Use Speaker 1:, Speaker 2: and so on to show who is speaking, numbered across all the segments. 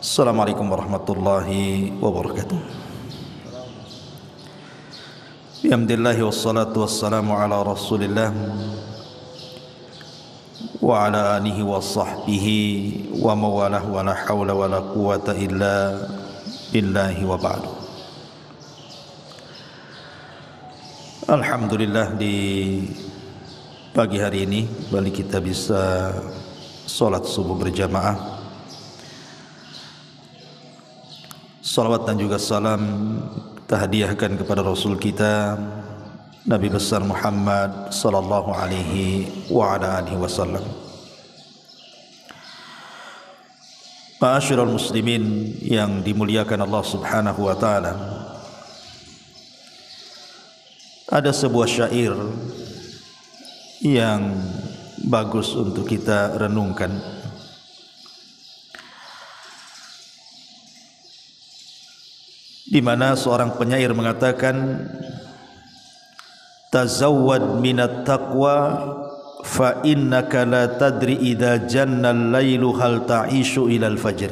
Speaker 1: Assalamualaikum warahmatullahi wabarakatuh. Alhamdulillah wassalatu wassalamu ala Rasulillah wa ala alihi wa sahbihi wa mawalah wa la hawla wa la quwata illa billahi wa ba'du. Alhamdulillah, di pagi hari ini balik kita bisa salat subuh berjamaah. Salawat dan juga salam kita hadiahkan kepada Rasul kita Nabi besar Muhammad sallallahu alaihi wa ala alihi wasallam. Ma'asyiral muslimin yang dimuliakan Allah Subhanahu wa taala, ada sebuah syair yang bagus untuk kita renungkan. Di mana seorang penyair mengatakan, tazawwad minat taqwa fa innaka la tadri idza janna al-lailu hal ta'ishu ila al-fajr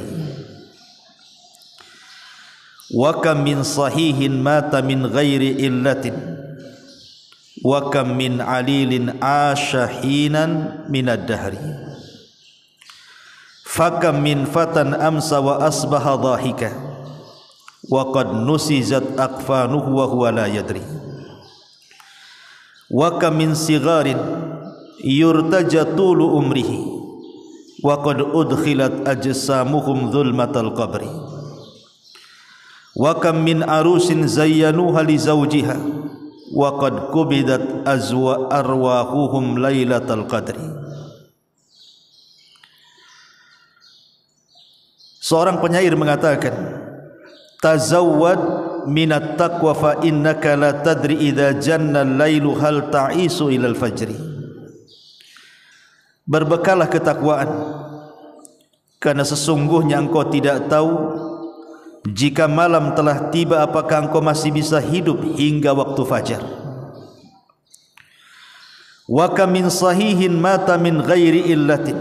Speaker 1: wa kam min sahihin mata min ghairi illatin wa kam min alilin ashahinan min ad-dahri fa kam min fatan amsa wa asbaha dhahika wa qad nusizat aqfanuhu wa huwa la yadri wa kam min sigharin yurtaja tulu umrihi wa qad udkhilat ajsamuhum dhulmatal qabri wa kam min arusin zayyanuha li zawjiha wa qad kubidat arwahuhum lailatal qadri. Seorang penyair mengatakan, tazawwad minat taqwa fa innaka la tadri idza janna al-lailu hal ta'isu ila al-fajri. Berbekalah ketakwaan, karena sesungguhnya engkau tidak tahu jika malam telah tiba apakah engkau masih bisa hidup hingga waktu fajar. Wa kam min sahihin mata min ghairi illatin,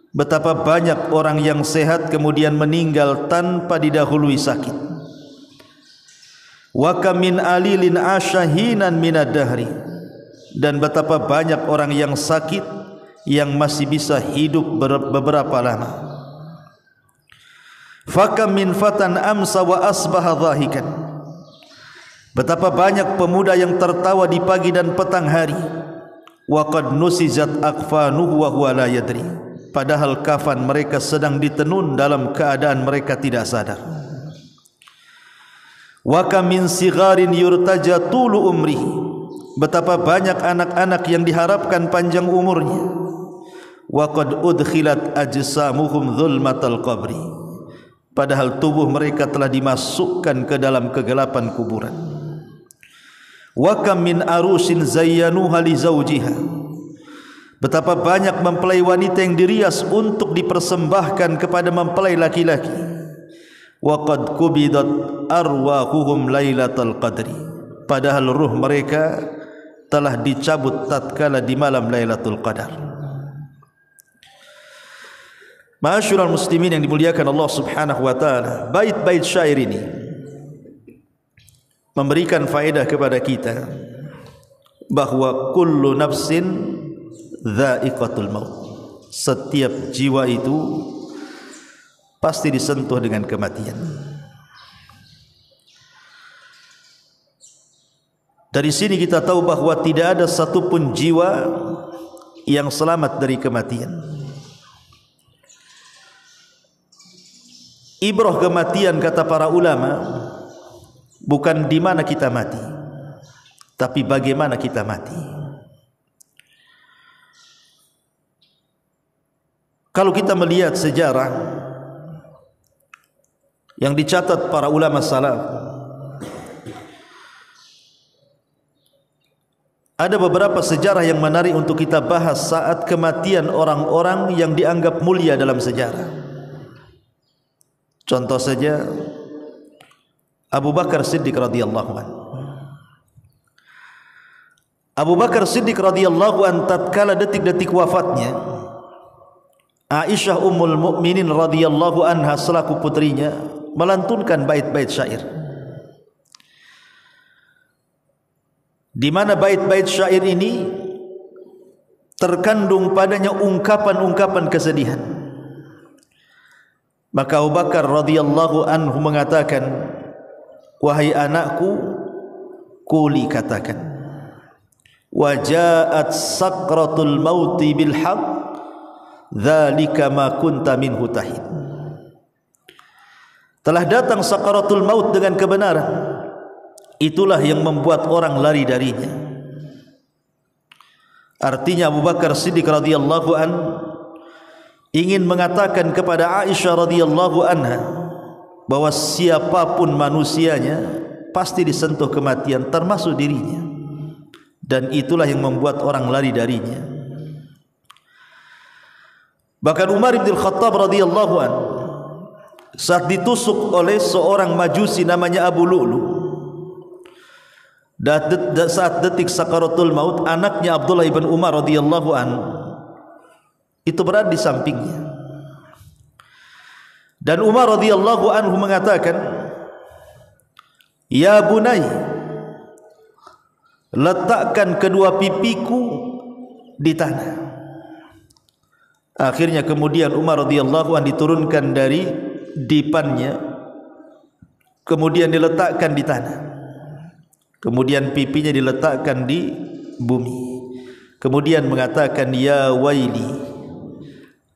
Speaker 1: betapa banyak orang yang sehat kemudian meninggal tanpa didahului sakit. Wa kam min alilin ashahinan minad dahri, dan betapa banyak orang yang sakit yang masih bisa hidup beberapa lama. Fa kam min fatan amsa wa asbaha dhahikan, betapa banyak pemuda yang tertawa di pagi dan petang hari. Wa qad nusizat aqfanuhu wa huwa la yadri, padahal kafan mereka sedang ditenun dalam keadaan mereka tidak sadar. Wa kam min sigharin yurtaja tulu umrihi, betapa banyak anak-anak yang diharapkan panjang umurnya. Wa qad udkhilat ajsamuhum dhulmatal qabri, padahal tubuh mereka telah dimasukkan ke dalam kegelapan kuburan. Wa kam min arusin zayyanuha li zawjiha, betapa banyak mempelai wanita yang dirias untuk dipersembahkan kepada mempelai laki-laki. Wa qad kubidat arwahuhum lailatal qadri, padahal ruh mereka telah dicabut tatkala di malam Lailatul Qadar. Ma'asyiral muslimin yang dimuliakan Allah Subhanahu wa taala, bait-bait syair ini memberikan faedah kepada kita bahwa kullu nafsin dha'iqatul maut, setiap jiwa itu pasti disentuh dengan kematian. Dari sini kita tahu bahwa tidak ada satupun jiwa yang selamat dari kematian. Ibrah kematian, kata para ulama, bukan di mana kita mati, tapi bagaimana kita mati. Kalau kita melihat sejarah yang dicatat para ulama salaf, ada beberapa sejarah yang menarik untuk kita bahas saat kematian orang-orang yang dianggap mulia dalam sejarah. Contoh saja Abu Bakar Siddiq radhiyallahu anhu. Abu Bakar Siddiq radhiyallahu anhu tatkala detik-detik wafatnya, Aisyah Ummul Mukminin radhiyallahu anha selaku putrinya melantunkan bait-bait syair, di mana bait-bait syair ini terkandung padanya ungkapan-ungkapan kesedihan. Maka Abu Bakar radhiyallahu anhu mengatakan, wahai anakku, quli, katakan, wajaat sakratul mauti bil haqq, dzalika ma kunta minhu tahid. Telah datang sakaratul maut dengan kebenaran, itulah yang membuat orang lari darinya. Artinya Abu Bakar Siddiq radhiyallahu an ingin mengatakan kepada Aisyah radhiyallahu anha bahwa siapapun manusianya pasti disentuh kematian, termasuk dirinya, dan itulah yang membuat orang lari darinya. Bahkan Umar bin Khattab radhiyallahu anhu saat ditusuk oleh seorang majusi namanya Abu Lu'lu, saat detik sakaratul maut, anaknya Abdullah bin Umar radhiyallahu anhu itu berada di sampingnya, dan Umar radhiyallahu anhu mengatakan, ya bunai, letakkan kedua pipiku di tanah. Akhirnya kemudian Umar radhiyallahu anhu diturunkan dari dipannya, kemudian diletakkan di tanah, kemudian pipinya diletakkan di bumi, kemudian mengatakan, ya waili,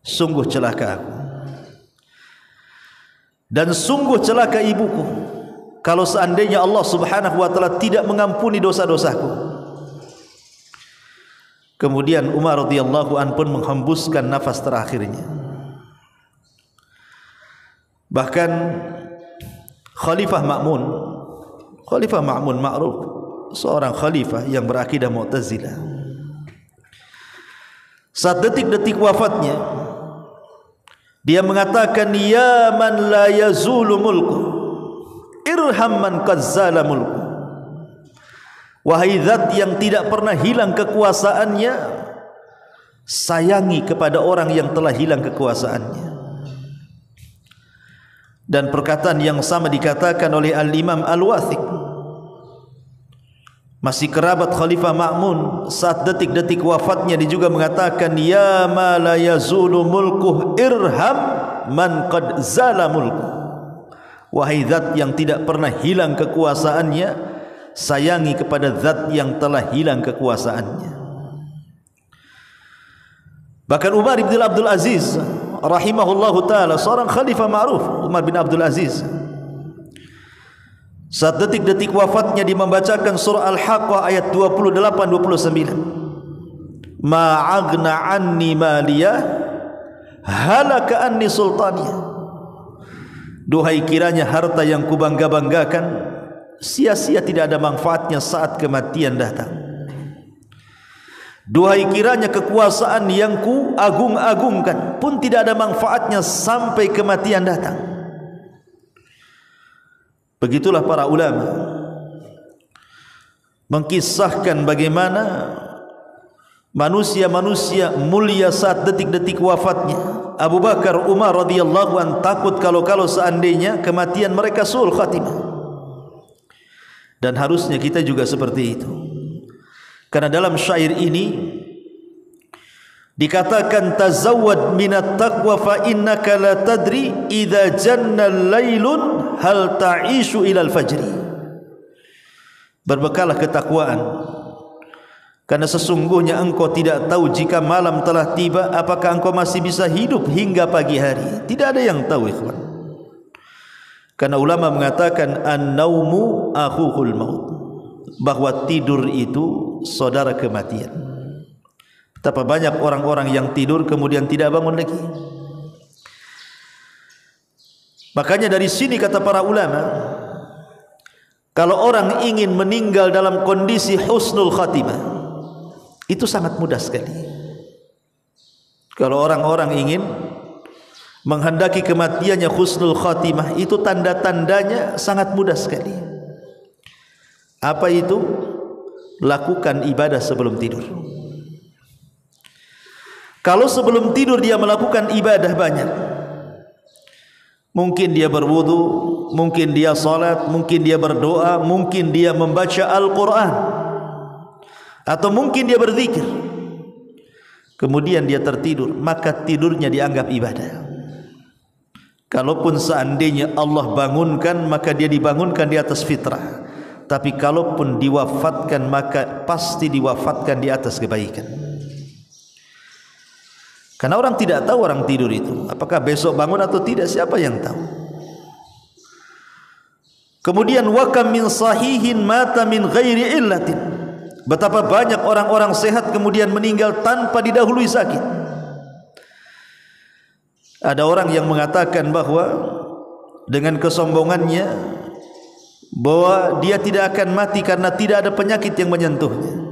Speaker 1: sungguh celaka aku, dan sungguh celaka ibuku kalau seandainya Allah subhanahu wa ta'ala tidak mengampuni dosa-dosaku. Kemudian Umar radhiyallahu anhu pun menghembuskan nafas terakhirnya. Bahkan Khalifah Ma'mun ma'ruf, seorang khalifah yang berakidah Mu'tazilah, saat detik-detik wafatnya dia mengatakan, ya man la yazulu mulku, irham man qad zala mulku. Wahai zat yang tidak pernah hilang kekuasaannya, sayangi kepada orang yang telah hilang kekuasaannya. Dan perkataan yang sama dikatakan oleh Al-Imam Al-Wathiq, masih kerabat Khalifah Ma'mun, saat detik-detik wafatnya dia juga mengatakan, ya ma la yazulu mulkuh, irham man qad zala mulkuh. Wahai zat yang tidak pernah hilang kekuasaannya, sayangi kepada zat yang telah hilang kekuasaannya. Bahkan Umar bin Abdul Aziz rahimahullahu ta'ala, seorang khalifah ma'ruf, Umar bin Abdul Aziz, saat detik-detik wafatnya dia membacakan surah Al-Haqqah ayat 28-29, ma'agna anni maliyah, halaka anni sultaniyah. Duhai kiranya harta yang kubangga-banggakan sia-sia, tidak ada manfaatnya saat kematian datang. Duhai kiranya kekuasaan yang ku agung-agungkan pun tidak ada manfaatnya sampai kematian datang. Begitulah para ulama mengkisahkan bagaimana manusia-manusia mulia saat detik-detik wafatnya. Abu Bakar, Umar radhiyallahu an takut kalau seandainya kematian mereka su'ul khatimah. Dan harusnya kita juga seperti itu, karena dalam syair ini dikatakan, tazawwad minat taqwa fa innaka la tadri idza janna lailun hal ta'ishu ilal fajri. Berbekalah ketakwaan, karena sesungguhnya engkau tidak tahu jika malam telah tiba apakah engkau masih bisa hidup hingga pagi hari. Tidak ada yang tahu, ikhwan. Karena ulama mengatakan an-naumu akhuhul maut, bahwa tidur itu saudara kematian. Betapa banyak orang-orang yang tidur kemudian tidak bangun lagi. Makanya dari sini kata para ulama, kalau orang ingin meninggal dalam kondisi husnul khatimah, itu sangat mudah sekali. Kalau orang-orang ingin menghendaki kematiannya husnul khatimah, itu tanda-tandanya sangat mudah sekali. Apa itu? Lakukan ibadah sebelum tidur. Kalau sebelum tidur dia melakukan ibadah banyak, mungkin dia berwudu, mungkin dia salat, mungkin dia berdoa, mungkin dia membaca Al-Quran, atau mungkin dia berzikir, kemudian dia tertidur, maka tidurnya dianggap ibadah. Kalaupun seandainya Allah bangunkan, maka dia dibangunkan di atas fitrah. Tapi kalaupun diwafatkan, maka pasti diwafatkan di atas kebaikan. Karena orang tidak tahu orang tidur itu apakah besok bangun atau tidak, siapa yang tahu. Kemudian wa kam min sahihin mata min ghairi illatin, betapa banyak orang-orang sehat kemudian meninggal tanpa didahului sakit. Ada orang yang mengatakan bahwa dengan kesombongannya bahwa dia tidak akan mati karena tidak ada penyakit yang menyentuhnya.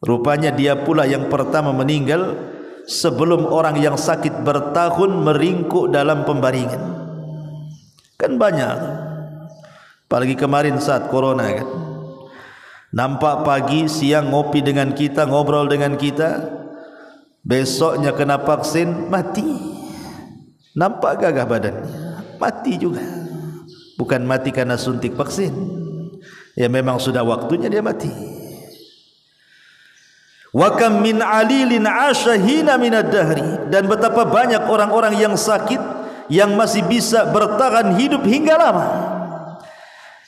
Speaker 1: Rupanya dia pula yang pertama meninggal sebelum orang yang sakit bertahun meringkuk dalam pembaringan. Kan banyak, apalagi kemarin saat corona kan, nampak pagi siang ngopi dengan kita, ngobrol dengan kita, besoknya kena vaksin mati. Nampak gagah badannya, mati juga. Bukan mati karena suntik vaksin, ya memang sudah waktunya dia mati. Wa kam min alilin ashahina minad dahri, dan betapa banyak orang-orang yang sakit yang masih bisa bertahan hidup hingga lama.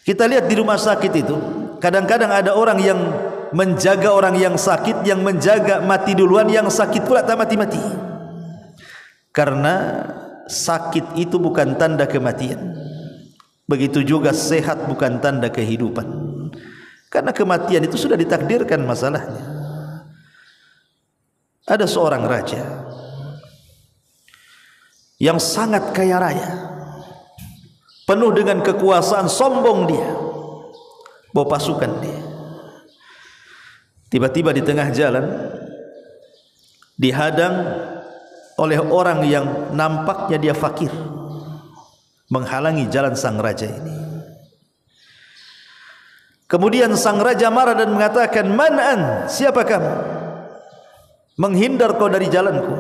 Speaker 1: Kita lihat di rumah sakit itu, kadang-kadang ada orang yang menjaga orang yang sakit, yang menjaga mati duluan, yang sakit pula tak mati-mati. Karena sakit itu bukan tanda kematian, begitu juga sehat bukan tanda kehidupan. Karena kematian itu sudah ditakdirkan masalahnya. Ada seorang raja yang sangat kaya raya, penuh dengan kekuasaan, sombong dia, bawa pasukan dia. Tiba-tiba di tengah jalan dihadang oleh orang yang nampaknya dia fakir, menghalangi jalan sang raja ini. Kemudian sang raja marah dan mengatakan, "Man-an, siapa kamu? Menghindar kau dari jalanku?"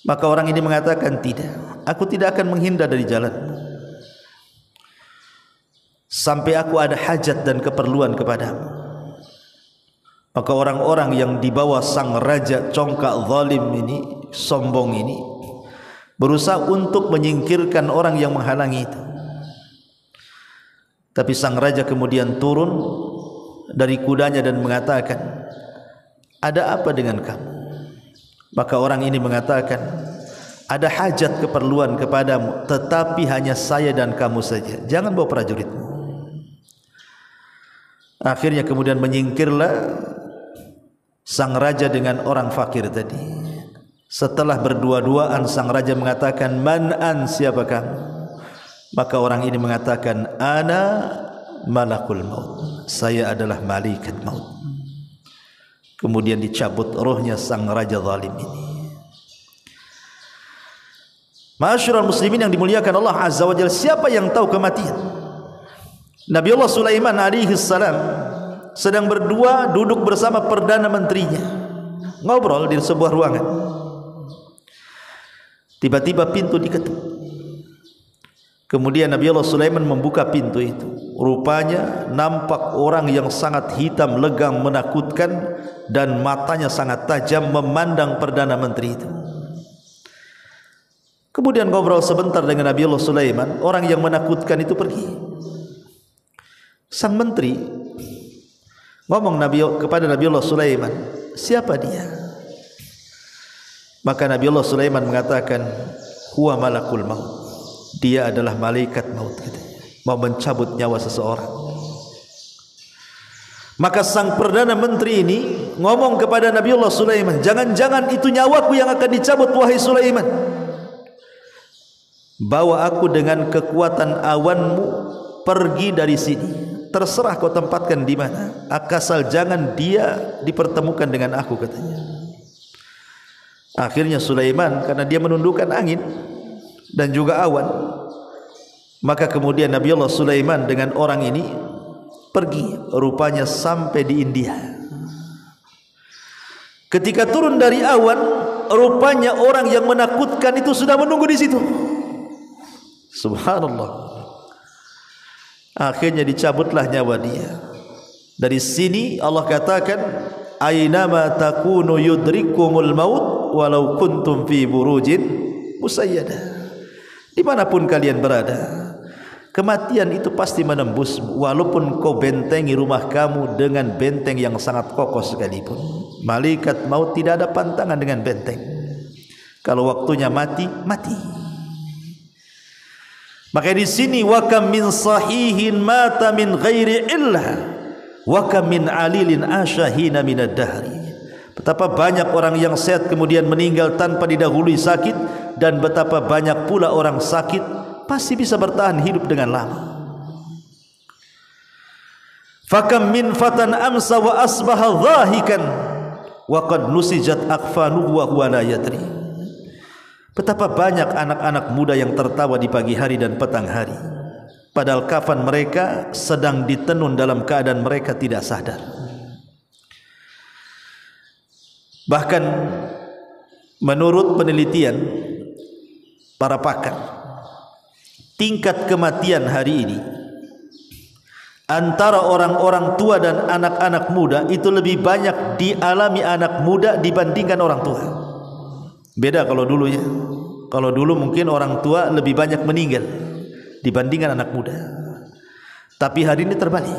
Speaker 1: Maka orang ini mengatakan, "Tidak, aku tidak akan menghindar dari jalanmu sampai aku ada hajat dan keperluan kepadamu." Maka orang-orang yang dibawa sang raja congkak zalim ini, sombong ini, berusaha untuk menyingkirkan orang yang menghalangi itu. Tapi sang raja kemudian turun dari kudanya dan mengatakan, "Ada apa dengan kamu?" Maka orang ini mengatakan, "Ada hajat keperluan kepadamu, tetapi hanya saya dan kamu saja. Jangan bawa prajuritmu." Akhirnya kemudian menyingkirlah sang raja dengan orang fakir tadi. Setelah berdua-duaan sang raja mengatakan, "Man-an, siapa kamu?" Maka orang ini mengatakan, "Ana malakul maut, saya adalah malaikat maut." Kemudian dicabut rohnya sang raja zalim ini. Ma'asyiral muslimin yang dimuliakan Allah Azza wa Jalla, siapa yang tahu kematian? Nabi Allah Sulaiman alaihi salam sedang berdua duduk bersama perdana menterinya, ngobrol di sebuah ruangan. Tiba-tiba pintu diketuk. Kemudian Nabi Allah Sulaiman membuka pintu itu. Rupanya nampak orang yang sangat hitam, legam, menakutkan, dan matanya sangat tajam memandang perdana menteri itu. Kemudian ngobrol sebentar dengan Nabi Allah Sulaiman, orang yang menakutkan itu pergi. Sang menteri ngomong kepada Nabi Allah Sulaiman, "Siapa dia?" Maka Nabi Allah Sulaiman mengatakan, "Huwa malakul maut." Dia adalah malaikat maut, mau mencabut nyawa seseorang. Maka sang perdana menteri ini ngomong kepada Nabi Allah Sulaiman, "Jangan-jangan itu nyawaku yang akan dicabut, wahai Sulaiman. Bawa aku dengan kekuatan awanmu pergi dari sini. Terserah kau tempatkan di mana, asal jangan dia dipertemukan dengan aku," katanya. Akhirnya Sulaiman, karena dia menundukkan angin dan juga awan, maka kemudian Nabi Allah Sulaiman dengan orang ini pergi, rupanya sampai di India. Ketika turun dari awan, rupanya orang yang menakutkan itu sudah menunggu di situ. Subhanallah. Akhirnya dicabutlah nyawa dia. Dari sini Allah katakan, aynama takunu yudrikumul maut walau kuntum fi burujin musayyadah. Dimanapun kalian berada, kematian itu pasti menembus, walaupun kau bentengi rumah kamu dengan benteng yang sangat kokoh sekalipun. Malaikat maut tidak ada pantangan dengan benteng. Kalau waktunya mati, mati. Maka di sini, wa kam min sahihin mata min ghairi illah wa kam min alilin asyahina minad dahri. Betapa banyak orang yang sehat kemudian meninggal tanpa didahului sakit, dan betapa banyak pula orang sakit pasti bisa bertahan hidup dengan lama. Fakam min fatan amsa wa asbaha dhahikan wa qad nusijat akfanuhu wa huwa la yadri. Betapa banyak anak-anak muda yang tertawa di pagi hari dan petang hari, padahal kafan mereka sedang ditenun dalam keadaan mereka tidak sadar. Bahkan menurut penelitian para pakar, tingkat kematian hari ini antara orang-orang tua dan anak-anak muda itu lebih banyak dialami anak muda dibandingkan orang tua. Beda kalau dulu ya. Kalau dulu mungkin orang tua lebih banyak meninggal dibandingkan anak muda. Tapi hari ini terbalik.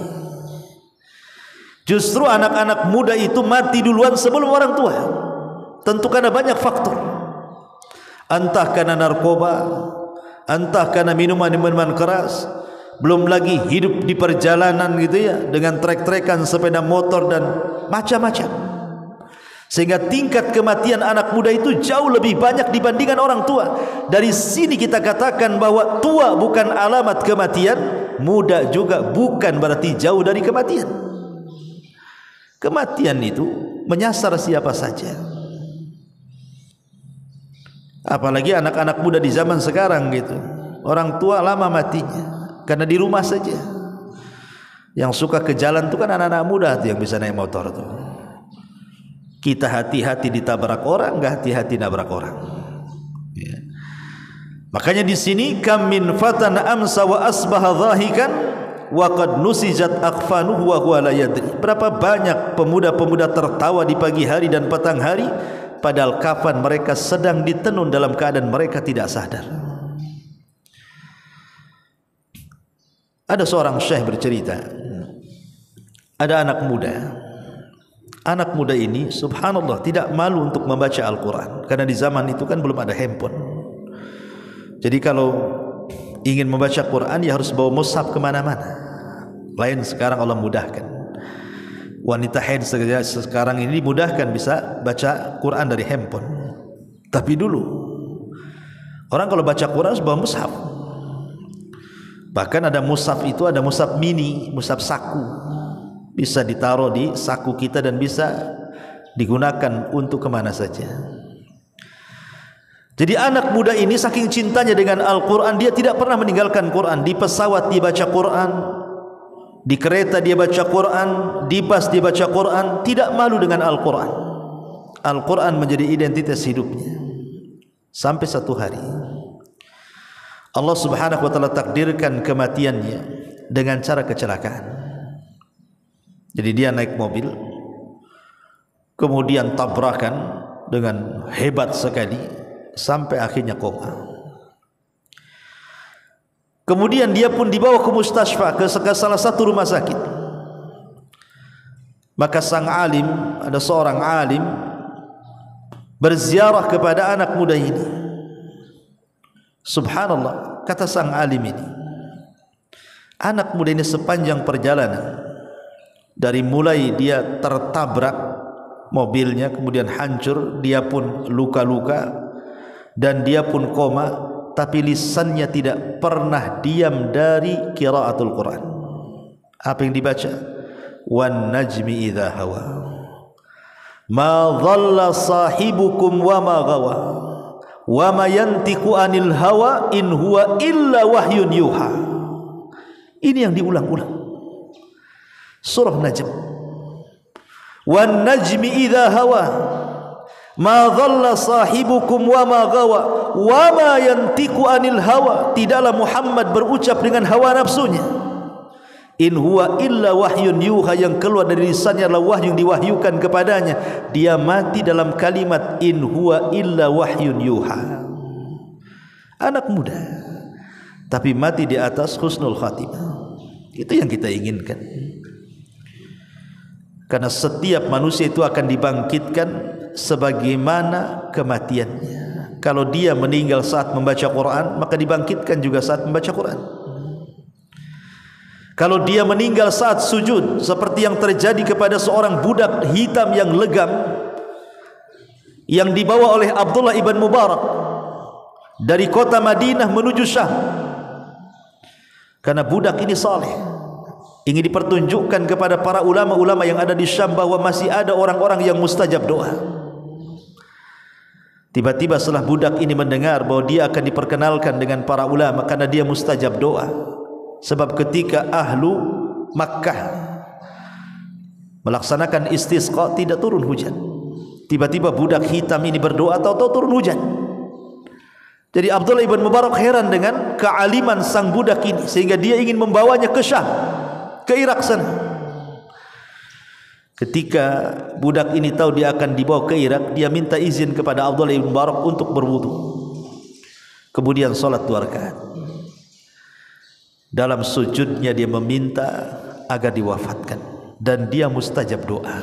Speaker 1: Justru anak-anak muda itu mati duluan sebelum orang tua. Tentu karena banyak faktor. Entah karena narkoba, entah karena minuman-minuman keras, belum lagi hidup di perjalanan gitu ya, dengan trek-trekan sepeda motor dan macam-macam. Sehingga tingkat kematian anak muda itu jauh lebih banyak dibandingkan orang tua. Dari sini kita katakan bahwa tua bukan alamat kematian, muda juga bukan berarti jauh dari kematian. Kematian itu menyasar siapa saja. Apalagi anak-anak muda di zaman sekarang gitu. Orang tua lama matinya karena di rumah saja. Yang suka ke jalan itu kan anak-anak muda tuh yang bisa naik motor tuh. Kita hati-hati ditabrak orang, enggak hati-hati nabrak orang. Ya. Makanya di sini kam min fatan amsa wa asbaha dhahikan wa qad nusijat akfanuhu wa huwa la yadri. Berapa banyak pemuda-pemuda tertawa di pagi hari dan petang hari, padahal kafan mereka sedang ditenun dalam keadaan mereka tidak sadar. Ada seorang syekh bercerita, ada anak muda. Anak muda ini subhanallah tidak malu untuk membaca Al-Quran, karena di zaman itu kan belum ada handphone. Jadi kalau ingin membaca Quran ya harus bawa mushaf kemana-mana. Lain sekarang Allah mudahkan. Wanita haid sekarang ini dimudahkan bisa baca Quran dari handphone. Tapi dulu orang kalau baca Quran harus bawa mushaf. Bahkan ada mushaf itu, ada mushaf mini, mushaf saku. Bisa ditaruh di saku kita dan bisa digunakan untuk kemana saja. Jadi anak muda ini saking cintanya dengan Al-Quran, dia tidak pernah meninggalkan Quran. Di pesawat dia baca Quran, di kereta dia baca Quran, di bus dia baca Quran. Tidak malu dengan Al-Quran. Al-Quran menjadi identitas hidupnya. Sampai satu hari Allah subhanahu wa ta'ala takdirkan kematiannya dengan cara kecelakaan. Jadi dia naik mobil, kemudian tabrakan dengan hebat sekali sampai akhirnya koma. Kemudian dia pun dibawa ke mustasfa, ke salah satu rumah sakit. Maka sang alim, ada seorang alim berziarah kepada anak muda ini. Subhanallah, kata sang alim ini, anak muda ini sepanjang perjalanan, dari mulai dia tertabrak mobilnya, kemudian hancur, dia pun luka-luka dan dia pun koma, tapi lisannya tidak pernah diam dari qiraatul Quran. Apa yang dibaca? Wan najmi idza hawa ma dhalla sahibukum wa ma ghawa wa ma yantiqu anil hawa in huwa illa wahyun yuha. Ini yang diulang-ulang. Surah Najm. Wan najmi idza hawa, Ma dhalla sahibukum wa ma gawa wa ma yantiqu anil hawa. Tidaklah Muhammad berucap dengan hawa nafsunya. In huwa illa wahyun yuha, yang keluar dari lisannya adalah wahyu yang diwahyukan kepadanya. Dia mati dalam kalimat in huwa illa wahyun yuha. Anak muda tapi mati di atas husnul khatimah. Itu yang kita inginkan. Karena setiap manusia itu akan dibangkitkan sebagaimana kematiannya. Kalau dia meninggal saat membaca Quran, maka dibangkitkan juga saat membaca Quran. Kalau dia meninggal saat sujud, seperti yang terjadi kepada seorang budak hitam yang legam yang dibawa oleh Abdullah ibn Mubarak dari kota Madinah menuju Syam. Karena budak ini saleh, ingin dipertunjukkan kepada para ulama-ulama yang ada di Syam bahwa masih ada orang-orang yang mustajab doa. Tiba-tiba setelah budak ini mendengar bahwa dia akan diperkenalkan dengan para ulama karena dia mustajab doa. Sebab ketika ahlu Makkah melaksanakan istisqa tidak turun hujan. Tiba-tiba budak hitam ini berdoa, tahu-tahu turun hujan. Jadi Abdullah ibn Mubarak heran dengan kealiman sang budak ini, sehingga dia ingin membawanya ke Syam, ke Irak sana. Ketika budak ini tahu dia akan dibawa ke Irak, dia minta izin kepada Abdullah ibn Mubarak untuk berwudu. Kemudian salat 2 rakaat. Dalam sujudnya dia meminta agar diwafatkan, dan dia mustajab doa.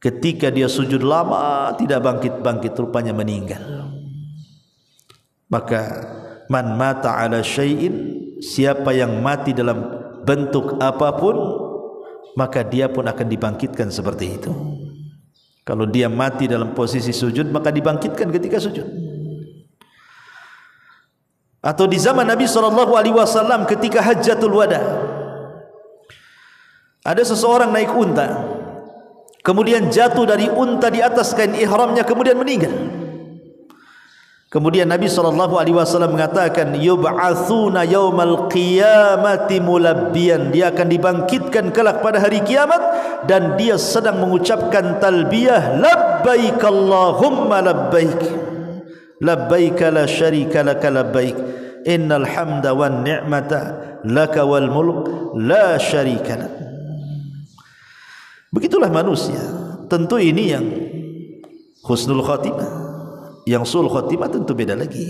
Speaker 1: Ketika dia sujud lama tidak bangkit-bangkit, rupanya meninggal. Maka man mata ala syai'in, siapa yang mati dalam bentuk apapun, maka dia pun akan dibangkitkan seperti itu. Kalau dia mati dalam posisi sujud, maka dibangkitkan ketika sujud. Atau di zaman Nabi SAW ketika Hajjatul Wada, ada seseorang naik unta, kemudian jatuh dari unta di atas kain ihramnya, kemudian meninggal. Kemudian Nabi SAW mengatakan, yub'atsuna yaumal qiyamati mulabbiyan, dia akan dibangkitkan kelak pada hari kiamat dan dia sedang mengucapkan talbiyah, labbaik Allahumma labbaik, labbaik la syarika laka labbaik, innal hamda wan ni'mata laka wal mulk la syarika lak. Begitulah manusia. Tentu ini yang husnul khatimah. Yang su'ul khatimah tentu beda lagi.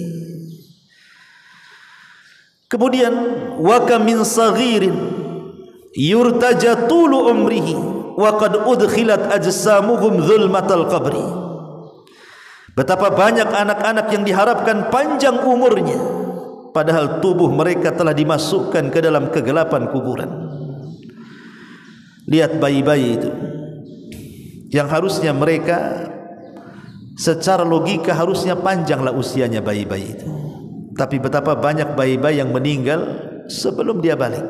Speaker 1: Kemudian wa kam min saghirin yurtaja tulu umrihi wa qad udkhilat ajsamuhum zulmatal qabri. Betapa banyak anak-anak yang diharapkan panjang umurnya, padahal tubuh mereka telah dimasukkan ke dalam kegelapan kuburan. Lihat bayi-bayi itu yang harusnya mereka secara logika harusnya panjanglah usianya bayi-bayi itu, tapi betapa banyak bayi-bayi yang meninggal sebelum dia balik.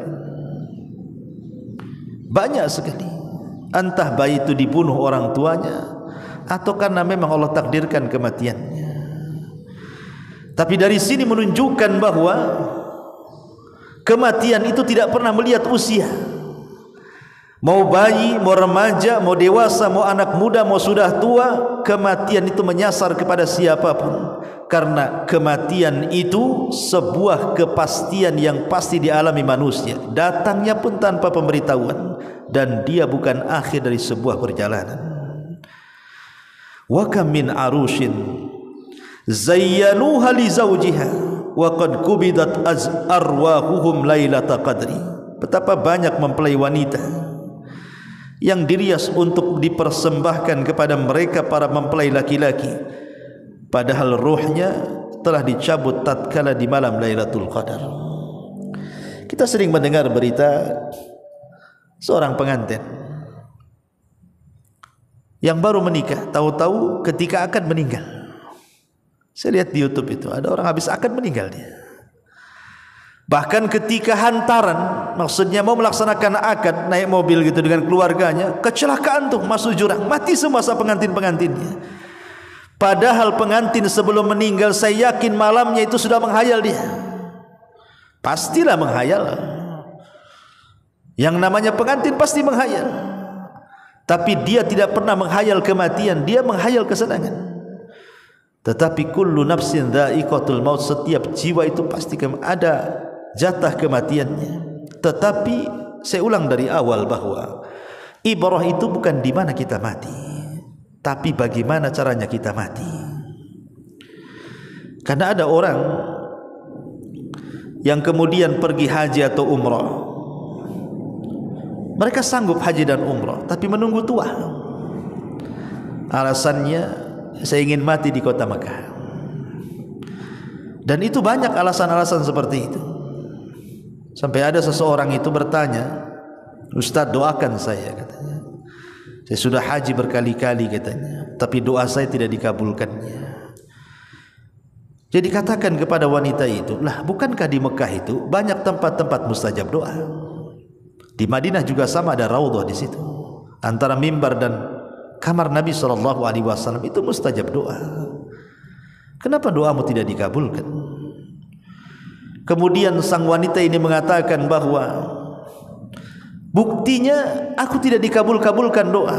Speaker 1: Banyak sekali. Entah bayi itu dibunuh orang tuanya atau karena memang Allah takdirkan kematiannya. Tapi dari sini menunjukkan bahwa kematian itu tidak pernah melihat usia. Mau bayi, mau remaja, mau dewasa, mau anak muda, mau sudah tua, kematian itu menyasar kepada siapapun. Karena kematian itu sebuah kepastian yang pasti dialami manusia, datangnya pun tanpa pemberitahuan, dan dia bukan akhir dari sebuah perjalanan. Wa kam min arushin zayyanuha li zawjiha wa qad kubidat arwahuhum lailata qadri. Betapa banyak mempelai wanita yang dirias untuk dipersembahkan kepada mereka para mempelai laki-laki, padahal ruhnya telah dicabut tatkala di malam Lailatul Qadar. Kita sering mendengar berita seorang pengantin yang baru menikah, tahu-tahu ketika akan meninggal. Saya lihat di YouTube itu ada orang habis akan meninggal dia. Bahkan ketika hantaran, maksudnya mau melaksanakan akad, naik mobil gitu dengan keluarganya, kecelakaan tuh, masuk jurang, mati semua pengantin-pengantinnya. Padahal pengantin sebelum meninggal, saya yakin malamnya itu sudah menghayal dia. Pastilah menghayal. Yang namanya pengantin pasti menghayal. Tapi dia tidak pernah menghayal kematian, dia menghayal kesenangan. Tetapi kullu nafsin dha'iqatul maut, setiap jiwa itu pasti ada jatah kematiannya. Tetapi saya ulang dari awal bahwa ibrah itu bukan di mana kita mati, tapi bagaimana caranya kita mati. Karena ada orang yang kemudian pergi haji atau umrah, mereka sanggup haji dan umrah tapi menunggu tua. Alasannya, saya ingin mati di kota Mekah. Dan itu banyak alasan-alasan seperti itu. Sampai ada seseorang itu bertanya, "Ustaz, doakan saya," katanya. "Saya sudah haji berkali-kali," katanya, "tapi doa saya tidak dikabulkannya." Jadi katakan kepada wanita itu, "Lah, bukankah di Mekah itu banyak tempat-tempat mustajab doa? Di Madinah juga sama, ada raudhah di situ. Antara mimbar dan kamar Nabi SAW itu mustajab doa. Kenapa doamu tidak dikabulkan?" Kemudian sang wanita ini mengatakan bahwa buktinya aku tidak dikabul-kabulkan doa.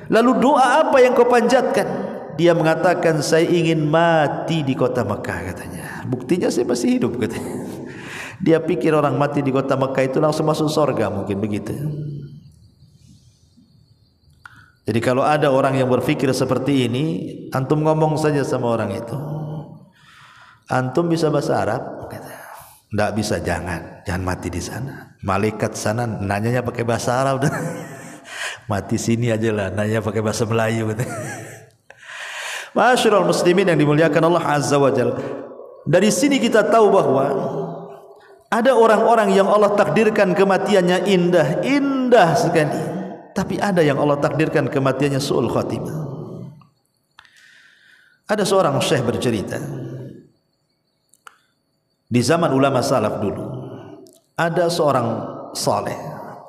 Speaker 1: Lalu doa apa yang kau panjatkan? Dia mengatakan, "Saya ingin mati di kota Mekah," katanya. Buktinya saya masih hidup, katanya. Dia pikir orang mati di kota Mekah itu langsung masuk surga, mungkin begitu. Jadi kalau ada orang yang berpikir seperti ini, antum ngomong saja sama orang itu, "Antum bisa bahasa Arab?" kata. "Enggak bisa, jangan mati di sana. Malaikat sana nanyanya pakai bahasa Arab." "Mati sini aja lah, nanya pakai bahasa Melayu," kata. Ma'asyiral muslimin yang dimuliakan Allah Azza wa Jalla, dari sini kita tahu bahwa ada orang-orang yang Allah takdirkan kematiannya indah sekali, tapi ada yang Allah takdirkan kematiannya su'ul khatimah. Ada seorang syekh bercerita, di zaman ulama salaf dulu ada seorang saleh,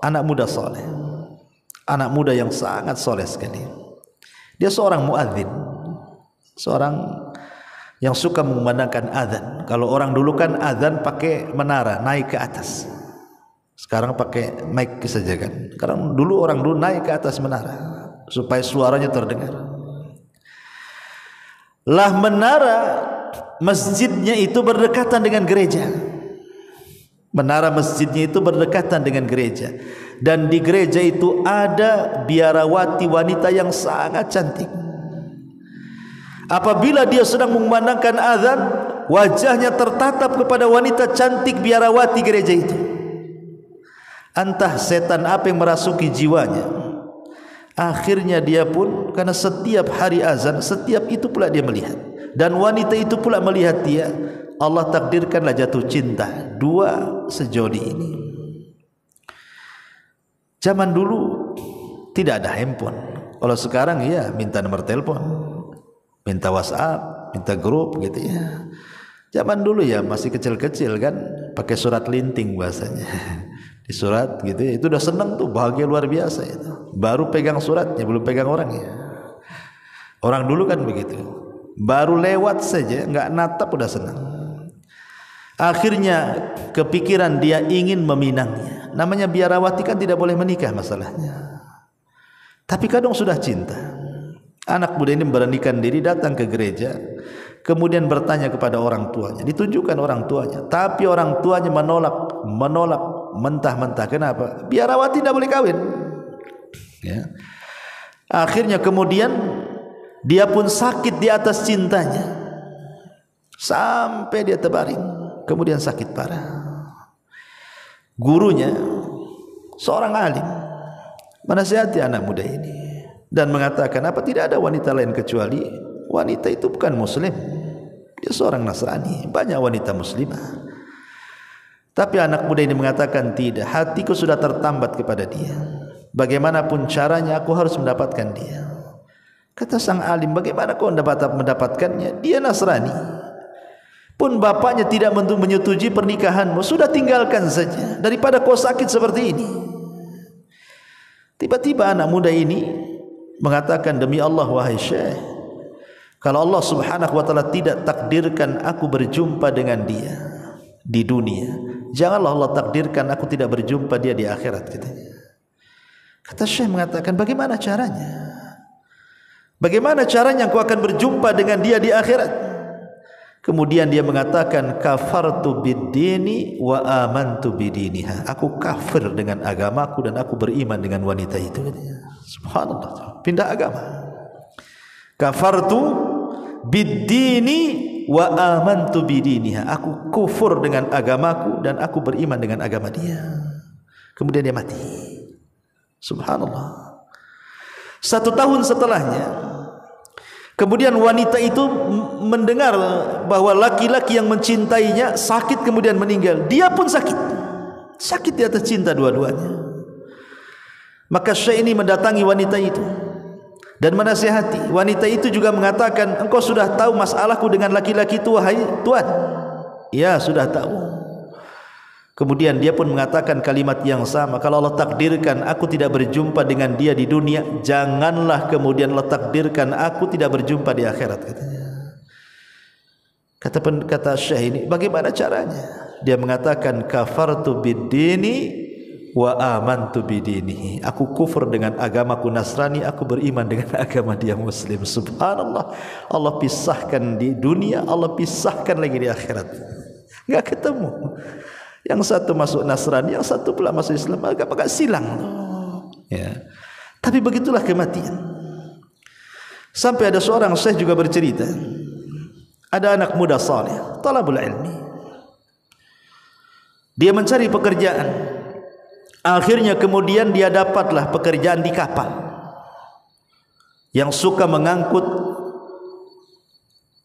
Speaker 1: anak muda saleh, anak muda yang sangat saleh sekali. Dia seorang muadzin, seorang yang suka mengumandangkan azan. Kalau orang dulu kan azan pakai menara, naik ke atas. Sekarang pakai mic saja kan. Karena dulu orang dulu naik ke atas menara supaya suaranya terdengar. Lah menara masjidnya itu berdekatan dengan gereja. Menara masjidnya itu berdekatan dengan gereja. Dan di gereja itu ada biarawati wanita yang sangat cantik. Apabila dia sedang mengumandangkan azan, wajahnya tertatap kepada wanita cantik biarawati gereja itu. Entah setan apa yang merasuki jiwanya. Akhirnya dia pun, karena setiap hari azan, setiap itu pula dia melihat, dan wanita itu pula melihat dia. Allah takdirkanlah jatuh cinta dua sejodi ini. Zaman dulu tidak ada handphone. Kalau sekarang ya minta nomor telepon, minta WhatsApp, minta grup gitu ya. Zaman dulu ya masih kecil-kecil kan, pakai surat linting bahasanya. Di surat gitu ya, itu udah senang tuh, bahagia luar biasa itu. Baru pegang suratnya, belum pegang orangnya. Orang dulu kan begitu. Baru lewat saja, nggak natap udah senang. Akhirnya kepikiran dia ingin meminangnya. Namanya biarawati kan tidak boleh menikah masalahnya. Tapi kadang sudah cinta. Anak muda ini memberanikan diri datang ke gereja, kemudian bertanya kepada orang tuanya, ditunjukkan orang tuanya, tapi orang tuanya menolak mentah-mentah. Kenapa? Biarawati tidak boleh kawin ya. Akhirnya kemudian dia pun sakit di atas cintanya sampai dia terbaring, kemudian sakit parah. Gurunya seorang alim menasihati anak muda ini dan mengatakan, apa tidak ada wanita lain kecuali wanita itu bukan muslim, dia seorang Nasrani, banyak wanita muslimah. Tapi anak muda ini mengatakan, tidak, hatiku sudah tertambat kepada dia, bagaimanapun caranya aku harus mendapatkan dia. Kata sang alim, bagaimana kau mendapatkannya? Dia Nasrani, pun bapaknya tidak menyetujui pernikahanmu, sudah tinggalkan saja daripada kau sakit seperti ini. Tiba-tiba anak muda ini mengatakan, demi Allah wahai syekh, kalau Allah subhanahu wa ta'ala tidak takdirkan aku berjumpa dengan dia di dunia, janganlah Allah takdirkan aku tidak berjumpa dia di akhirat, katanya. Kata Syekh mengatakan, bagaimana caranya? Bagaimana caranya engkau akan berjumpa dengan dia di akhirat? Kemudian dia mengatakan, kafartu bid-dini wa amantu bidiniha. Aku kafir dengan agamaku dan aku beriman dengan wanita itu. Subhanallah, pindah agama. Kafartu bid-dini wa amantu bidiniha. Aku kufur dengan agamaku dan aku beriman dengan agama dia. Kemudian dia mati. Subhanallah. 1 tahun setelahnya, kemudian wanita itu mendengar bahwa laki-laki yang mencintainya sakit kemudian meninggal. Dia pun sakit. Sakit di atas cinta dua-duanya. Maka Syekh ini mendatangi wanita itu dan menasihati. Wanita itu juga mengatakan, engkau sudah tahu masalahku dengan laki-laki itu, wahai Tuan? Ya, sudah tahu. Kemudian dia pun mengatakan kalimat yang sama, kalau Allah takdirkan aku tidak berjumpa dengan dia di dunia, janganlah kemudian Allah takdirkan aku tidak berjumpa di akhirat, katanya. Kata Syekh ini, bagaimana caranya? Dia mengatakan, kafartu bid-dini wa amantu bidinihi. Aku kufur dengan agamaku Nasrani, aku beriman dengan agama dia Muslim. Subhanallah. Allah pisahkan di dunia, Allah pisahkan lagi di akhirat. Enggak ketemu. Yang satu masuk Nasrani, yang satu pula masuk Islam, agak silang. Ya. Tapi begitulah kematian. Sampai ada seorang syekh juga bercerita, ada anak muda saleh, talabul ilmi. Dia mencari pekerjaan. Akhirnya kemudian dia dapatlah pekerjaan di kapal yang suka mengangkut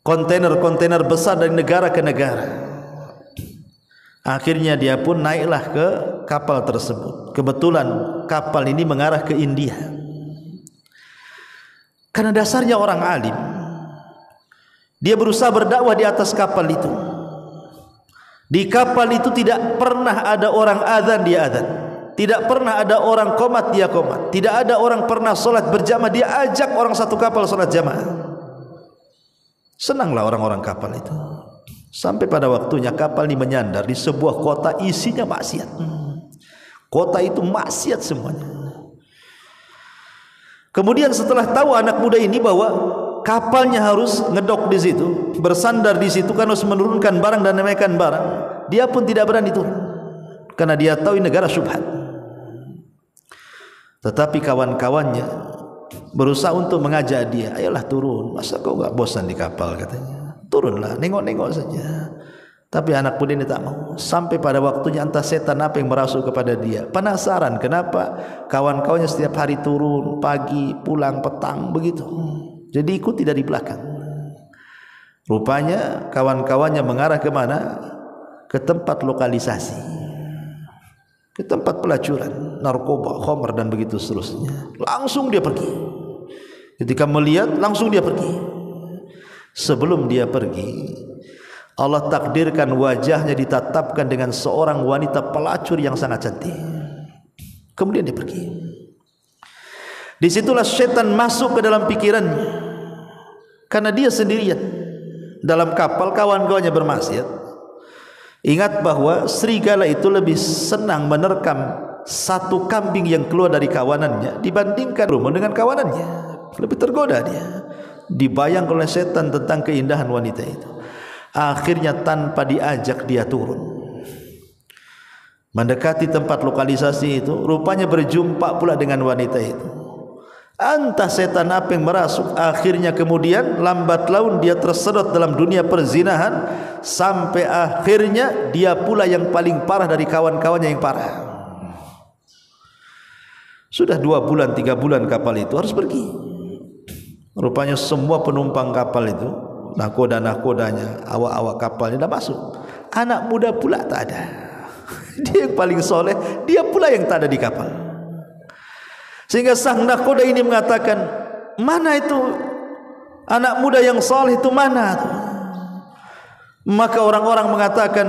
Speaker 1: kontainer-kontainer besar dari negara ke negara. Akhirnya dia pun naiklah ke kapal tersebut. Kebetulan kapal ini mengarah ke India. Karena dasarnya orang alim, dia berusaha berdakwah di atas kapal itu. Di kapal itu tidak pernah ada orang azan, dia azan. Tidak pernah ada orang qomat, dia qomat. Tidak ada orang pernah solat berjamaah, dia ajak orang satu kapal solat jamaah. Senanglah orang-orang kapal itu. Sampai pada waktunya kapal ini menyandar di sebuah kota isinya maksiat. Kota itu maksiat semuanya. Kemudian setelah tahu anak muda ini bahwa kapalnya harus ngedok di situ, bersandar di situ karena harus menurunkan barang dan menaikkan barang, dia pun tidak berani turun karena dia tahu ini negara syubhat. Tetapi kawan-kawannya berusaha untuk mengajak dia, ayolah turun, masa kau enggak bosan di kapal, katanya. Turunlah, nengok-nengok saja. Tapi anak muda ini tak mau. Sampai pada waktunya entah setan apa yang merasuk kepada dia. Penasaran kenapa kawan-kawannya setiap hari turun, pagi, pulang, petang, begitu. Jadi ikuti dari belakang. Rupanya kawan-kawannya mengarah ke mana? Ke tempat lokalisasi, ke tempat pelacuran narkoba, khamr dan begitu seterusnya. Langsung dia pergi. Ketika melihat, langsung dia pergi. Sebelum dia pergi, Allah takdirkan wajahnya ditatapkan dengan seorang wanita pelacur yang sangat cantik. Kemudian dia pergi. Disitulah setan masuk ke dalam pikirannya, karena dia sendirian dalam kapal, kawan-kawannya bermaksiat. Ingat bahwa serigala itu lebih senang menerkam satu kambing yang keluar dari kawanannya dibandingkan rumah dengan kawanannya. Lebih tergoda dia, dibayang oleh setan tentang keindahan wanita itu. Akhirnya tanpa diajak dia turun, mendekati tempat lokalisasi itu. Rupanya berjumpa pula dengan wanita itu. Entah setan apa yang merasuk. Akhirnya kemudian lambat laun dia tersedot dalam dunia perzinahan, sampai akhirnya dia pula yang paling parah dari kawan-kawannya yang parah. Sudah 2 bulan 3 bulan kapal itu harus pergi. Rupanya semua penumpang kapal itu, nahkoda-nahkodanya, awak-awak kapalnya dah masuk. Anak muda pula tak ada. Dia yang paling soleh, dia pula yang tak ada di kapal. Sehingga sang nahkoda ini mengatakan, mana itu anak muda yang soleh itu, mana itu? Maka orang-orang mengatakan,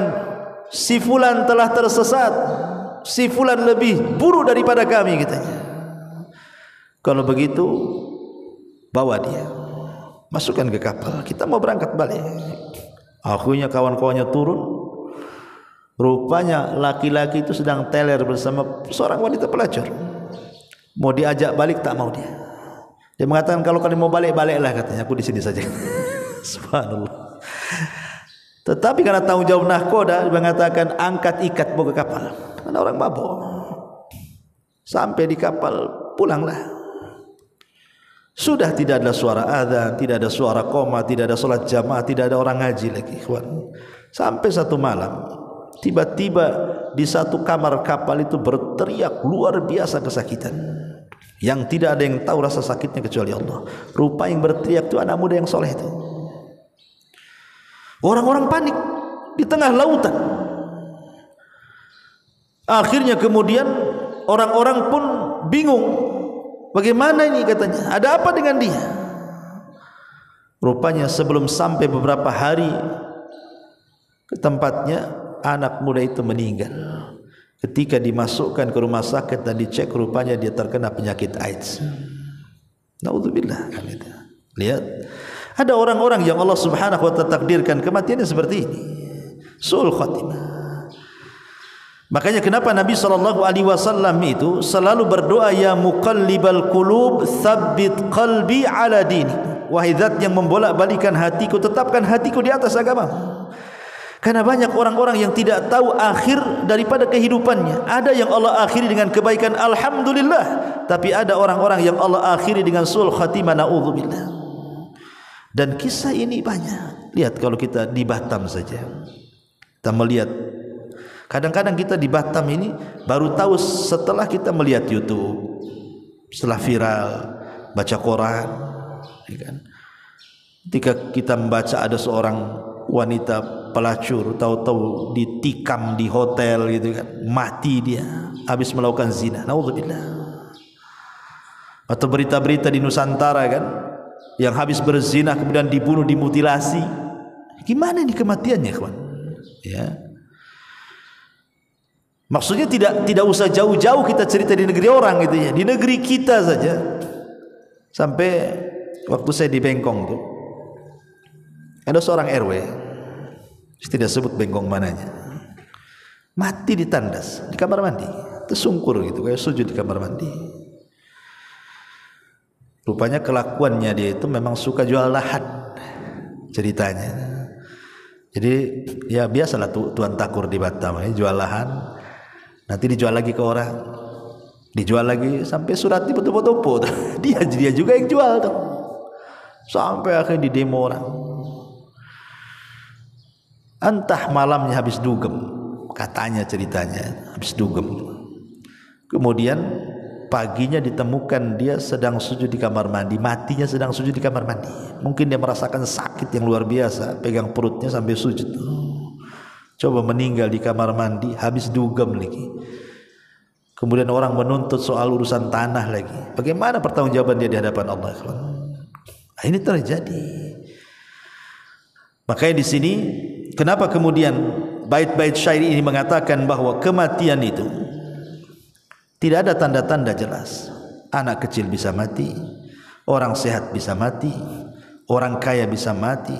Speaker 1: si fulan telah tersesat, si fulan lebih buruk daripada kami, katanya. Kalau begitu, bawa dia, masukkan ke kapal, kita mau berangkat balik. Akhirnya kawan-kawannya turun. Rupanya laki-laki itu sedang teler bersama seorang wanita pelacur. Mau diajak balik tak mau dia. Dia mengatakan kalau kalian mau balik, baliklah katanya. Aku di sini saja. Subhanallah. Tetapi karena tanggung jawab nahkoda, dia mengatakan angkat ikat bawa ke kapal. Karena orang mabuk. Sampai di kapal, pulanglah. Sudah tidak ada suara azan, tidak ada suara qoma, tidak ada salat jamaah, tidak ada orang ngaji lagi, ikhwan. Sampai satu malam, tiba-tiba di satu kamar kapal itu berteriak luar biasa kesakitan, yang tidak ada yang tahu rasa sakitnya kecuali Allah. Rupa yang berteriak itu anak muda yang soleh itu. Orang-orang panik di tengah lautan. Akhirnya kemudian orang-orang pun bingung, bagaimana ini katanya, ada apa dengan dia? Rupanya sebelum sampai beberapa hari ke tempatnya, anak muda itu meninggal. Ketika dimasukkan ke rumah sakit dan dicek, rupanya dia terkena penyakit AIDS. Naudzubillah. Lihat, ada orang-orang yang Allah Subhanahu wa ta'ala takdirkan kematiannya seperti ini, su'ul khatimah. Makanya kenapa Nabi SAW itu selalu berdoa, ya muqallibal qulub tsabbit qalbi ala dinik. Wahai zat yang membolak-balikan hatiku, tetapkan hatiku di atas agama. Karena banyak orang-orang yang tidak tahu akhir daripada kehidupannya. Ada yang Allah akhiri dengan kebaikan, alhamdulillah. Tapi ada orang-orang yang Allah akhiri dengan su'ul khatimah, na'udzubillah. Dan kisah ini banyak. Lihat kalau kita di Batam saja, kita melihat. Kadang-kadang kita di Batam ini baru tahu setelah kita melihat YouTube, setelah viral, baca Quran, ya kan? Ketika kita membaca ada seorang wanita pelacur, tahu-tahu ditikam di hotel gitu kan, mati dia habis melakukan zina, naudzubillah. Atau berita-berita di Nusantara kan, yang habis berzina kemudian dibunuh, dimutilasi. Gimana ini kematiannya, kawan? Ya. Maksudnya tidak usah jauh-jauh kita cerita di negeri orang gitu ya, di negeri kita saja. Sampai waktu saya di Bengkong tuh, ada seorang RW, tidak sebut Bengkong mananya, mati di tandas di kamar mandi, tersungkur gitu, kayak sujud di kamar mandi. Rupanya kelakuannya dia itu memang suka jual lahan, ceritanya. Jadi ya biasalah tuan takur di Batam, jual lahan, nanti dijual lagi ke orang, dijual lagi sampai surat difoto-foto. Dia juga yang jual tuh, sampai akhirnya di demo orang. Entah malamnya habis dugem, katanya ceritanya habis dugem. Kemudian paginya ditemukan dia sedang sujud di kamar mandi, matinya sedang sujud di kamar mandi. Mungkin dia merasakan sakit yang luar biasa, pegang perutnya sampai sujud. Coba meninggal di kamar mandi, habis dugem lagi. Kemudian orang menuntut soal urusan tanah lagi. Bagaimana pertanggungjawaban dia di hadapan Allah? Nah, ini terjadi. Makanya di sini kenapa kemudian bait-bait syair ini mengatakan bahwa kematian itu tidak ada tanda-tanda jelas. Anak kecil bisa mati, orang sehat bisa mati, orang kaya bisa mati,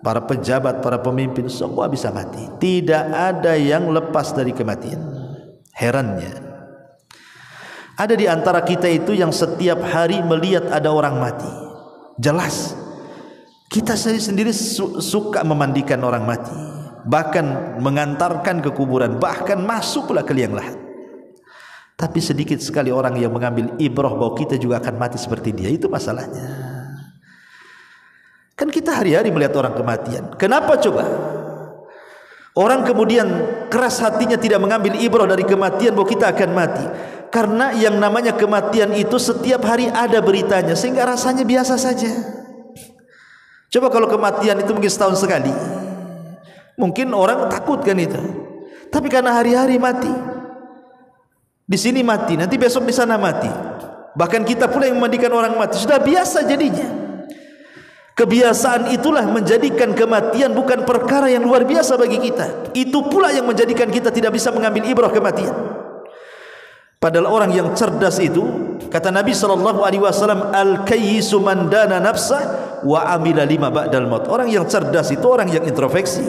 Speaker 1: para pejabat, para pemimpin semua bisa mati. Tidak ada yang lepas dari kematian. Herannya, ada di antara kita itu yang setiap hari melihat ada orang mati. Jelas kita sendiri suka memandikan orang mati, bahkan mengantarkan ke kuburan, bahkan masuk pula ke liang lahat. Tapi sedikit sekali orang yang mengambil ibrah bahwa kita juga akan mati seperti dia. Itu masalahnya. Kan kita hari-hari melihat orang kematian. Kenapa coba? Orang kemudian keras hatinya tidak mengambil ibrah dari kematian bahwa kita akan mati. Karena yang namanya kematian itu setiap hari ada beritanya, sehingga rasanya biasa saja. Coba kalau kematian itu mungkin setahun sekali, mungkin orang takut kan itu. Tapi karena hari-hari mati, di sini mati, nanti besok di sana mati, bahkan kita pula yang memandikan orang mati, sudah biasa jadinya. Kebiasaan itulah menjadikan kematian bukan perkara yang luar biasa bagi kita. Itu pula yang menjadikan kita tidak bisa mengambil ibrah kematian. Padahal orang yang cerdas itu, kata Nabi SAW, al-kayyisu man dana nafsah wa amila lima ba'dal maut. Orang yang cerdas itu orang yang introspeksi.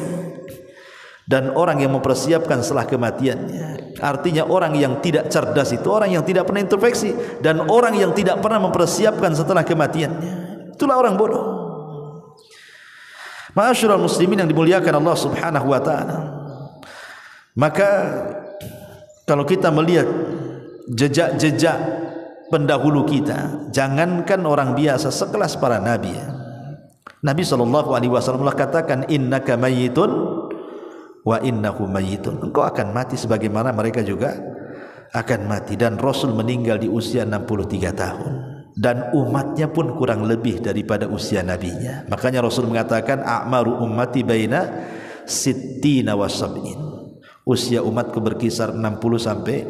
Speaker 1: dan orang yang mempersiapkan setelah kematiannya. Artinya orang yang tidak cerdas itu orang yang tidak pernah introspeksi, dan orang yang tidak pernah mempersiapkan setelah kematiannya, itulah orang bodoh. Ma'asyiral muslimin yang dimuliakan Allah Subhanahu wa taala, maka kalau kita melihat jejak-jejak pendahulu kita, jangankan orang biasa sekelas para nabi, Nabi SAW katakan, innaka mayyitun wa innahu mayyitun, engkau akan mati sebagaimana mereka juga akan mati. Dan Rasul meninggal di usia 63 tahun, dan umatnya pun kurang lebih daripada usia nabinya. Makanya Rasul mengatakan, a'maru ummati baina sittina wa sab'in, usia umatku berkisar 60 sampai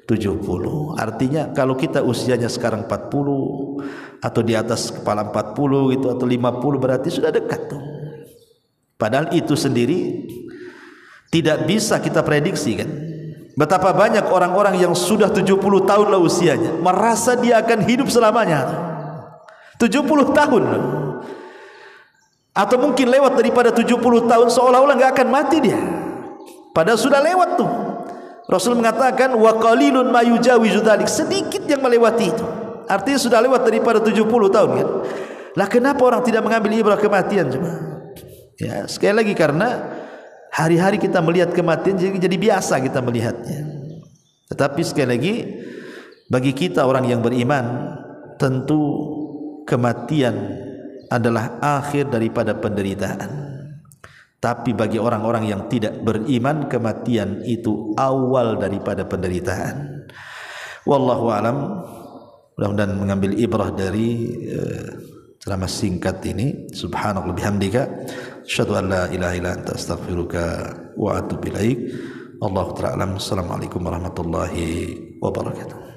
Speaker 1: 70. Artinya kalau kita usianya sekarang 40 atau di atas kepala 40 gitu, atau 50, berarti sudah dekat tuh. Padahal itu sendiri tidak bisa kita prediksi kan. Betapa banyak orang-orang yang sudah 70 tahun lah usianya, merasa dia akan hidup selamanya. 70 tahun loh. Atau mungkin lewat daripada 70 tahun, seolah-olah nggak akan mati dia, padahal sudah lewat tuh. Rasul mengatakan, wa qalilun ma yujawizu dzalik, sedikit yang melewati itu. Artinya sudah lewat daripada 70 tahun kan. Lah kenapa orang tidak mengambil ibrah kematian coba? Ya, sekali lagi karena hari-hari kita melihat kematian jadi biasa kita melihatnya. Tetapi sekali lagi, bagi kita orang yang beriman, tentu kematian adalah akhir daripada penderitaan. Tapi bagi orang-orang yang tidak beriman, kematian itu awal daripada penderitaan. Wallahu alam. Mudah-mudahan mengambil ibrah dari ceramah singkat ini. Subhanallah bihamdika, asyhadu an la ilaha illa anta, astaghfiruka wa atubu ilaik. Allahu ta'ala alam. Assalamualaikum warahmatullahi wabarakatuh.